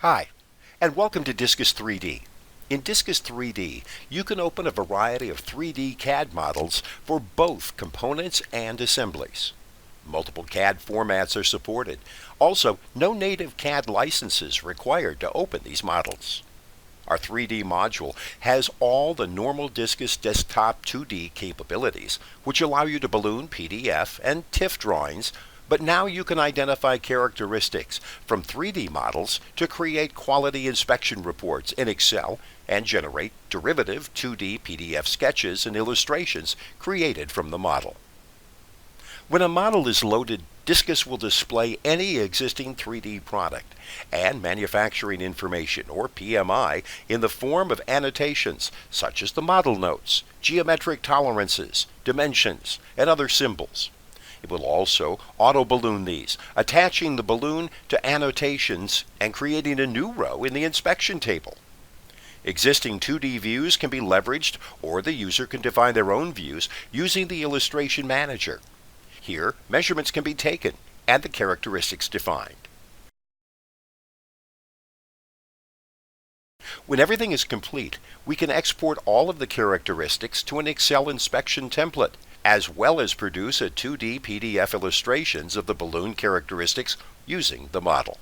Hi, and welcome to Discus 3D. In Discus 3D, you can open a variety of 3D CAD models for both components and assemblies. Multiple CAD formats are supported. Also, no native CAD licenses required to open these models. Our 3D module has all the normal Discus desktop 2D capabilities, which allow you to balloon PDF and TIFF drawings, but now you can identify characteristics from 3D models to create quality inspection reports in Excel and generate derivative 2D PDF sketches and illustrations created from the model. When a model is loaded, Discus will display any existing 3D product and manufacturing information, or PMI, in the form of annotations such as the model notes, geometric tolerances, dimensions, and other symbols. It will also auto-balloon these, attaching the balloon to annotations and creating a new row in the inspection table. Existing 2D views can be leveraged, or the user can define their own views using the Illustration Manager. Here, measurements can be taken and the characteristics defined. When everything is complete, we can export all of the characteristics to an Excel inspection template, as well as produce a 2D PDF illustrations of the balloon characteristics using the model.